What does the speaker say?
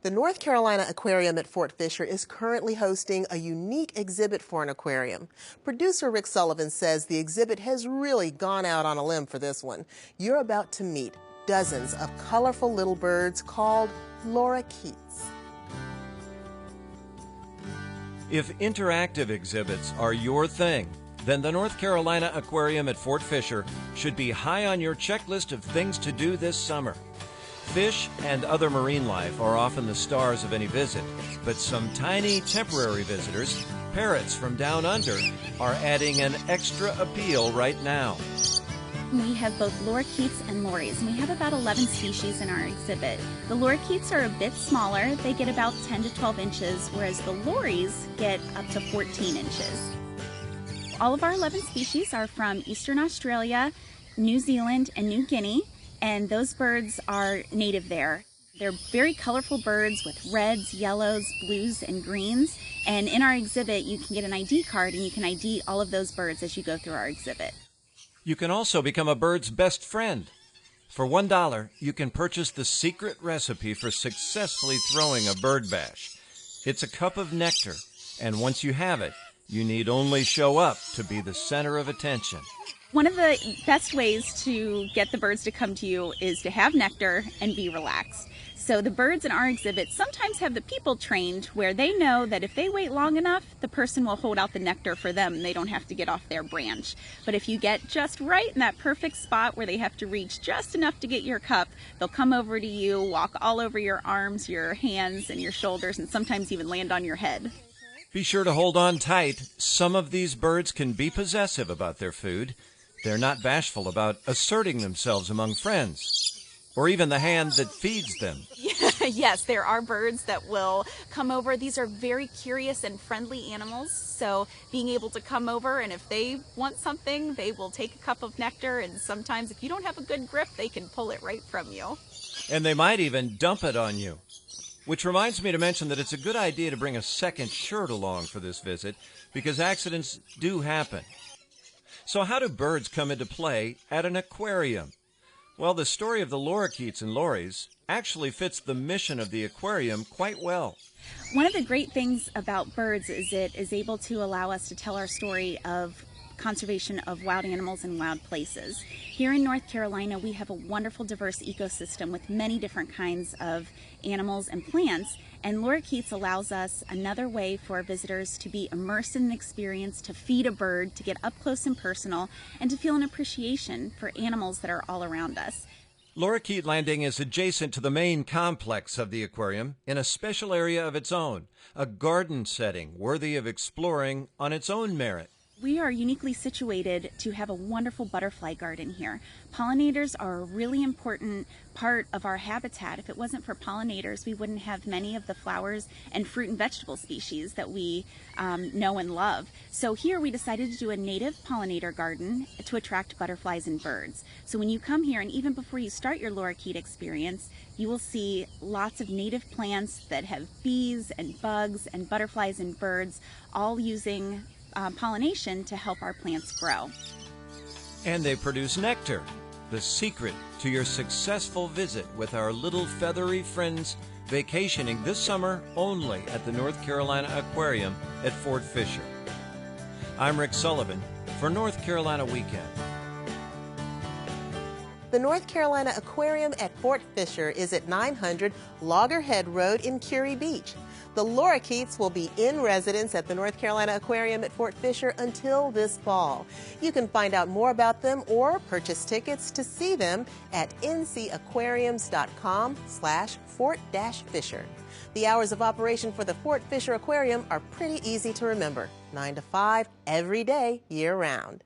The North Carolina Aquarium at Fort Fisher is currently hosting a unique exhibit for an aquarium. Producer Rick Sullivan says the exhibit has really gone out on a limb for this one. You're about to meet dozens of colorful little birds called Lorikeets. If interactive exhibits are your thing, then the North Carolina Aquarium at Fort Fisher should be high on your checklist of things to do this summer. Fish and other marine life are often the stars of any visit, but some tiny temporary visitors, parrots from down under, are adding an extra appeal right now. We have both lorikeets and lories, and we have about 11 species in our exhibit. The lorikeets are a bit smaller. They get about 10 to 12 inches, whereas the lories get up to 14 inches. All of our 11 species are from Eastern Australia, New Zealand, and New Guinea, and those birds are native there. They're very colorful birds with reds, yellows, blues, and greens. And in our exhibit, you can get an ID card and you can ID all of those birds as you go through our exhibit. You can also become a bird's best friend. For $1, you can purchase the secret recipe for successfully throwing a bird bash. It's a cup of nectar, and once you have it, you need only show up to be the center of attention. One of the best ways to get the birds to come to you is to have nectar and be relaxed. So the birds in our exhibit sometimes have the people trained where they know that if they wait long enough, the person will hold out the nectar for them and they don't have to get off their branch. But if you get just right in that perfect spot where they have to reach just enough to get your cup, they'll come over to you, walk all over your arms, your hands, and your shoulders, and sometimes even land on your head. Be sure to hold on tight. Some of these birds can be possessive about their food. They're not bashful about asserting themselves among friends, or even the hand that feeds them. Yes, there are birds that will come over. These are very curious and friendly animals, so being able to come over, and if they want something, they will take a cup of nectar, and sometimes if you don't have a good grip, they can pull it right from you. And they might even dump it on you. Which reminds me to mention that it's a good idea to bring a second shirt along for this visit, because accidents do happen. So how do birds come into play at an aquarium? Well, the story of the lorikeets and lories actually fits the mission of the aquarium quite well. One of the great things about birds is it is able to allow us to tell our story of conservation of wild animals in wild places. Here in North Carolina, we have a wonderful diverse ecosystem with many different kinds of animals and plants, and lorikeets allows us another way for visitors to be immersed in an experience, to feed a bird, to get up close and personal, and to feel an appreciation for animals that are all around us. Lorikeet Landing is adjacent to the main complex of the aquarium in a special area of its own, a garden setting worthy of exploring on its own merit. We are uniquely situated to have a wonderful butterfly garden here. Pollinators are a really important part of our habitat. If it wasn't for pollinators, we wouldn't have many of the flowers and fruit and vegetable species that we know and love. So here we decided to do a native pollinator garden to attract butterflies and birds. So when you come here, and even before you start your lorikeet experience, you will see lots of native plants that have bees and bugs and butterflies and birds, all using pollination to help our plants grow. And they produce nectar, the secret to your successful visit with our little feathery friends vacationing this summer only at the North Carolina Aquarium at Fort Fisher. I'm Rick Sullivan for North Carolina Weekend. The North Carolina Aquarium at Fort Fisher is at 900 Loggerhead Road in Kure Beach. The lorikeets will be in residence at the North Carolina Aquarium at Fort Fisher until this fall. You can find out more about them or purchase tickets to see them at ncaquariums.com/Fort-Fisher. The hours of operation for the Fort Fisher Aquarium are pretty easy to remember, 9 to 5 every day, year-round.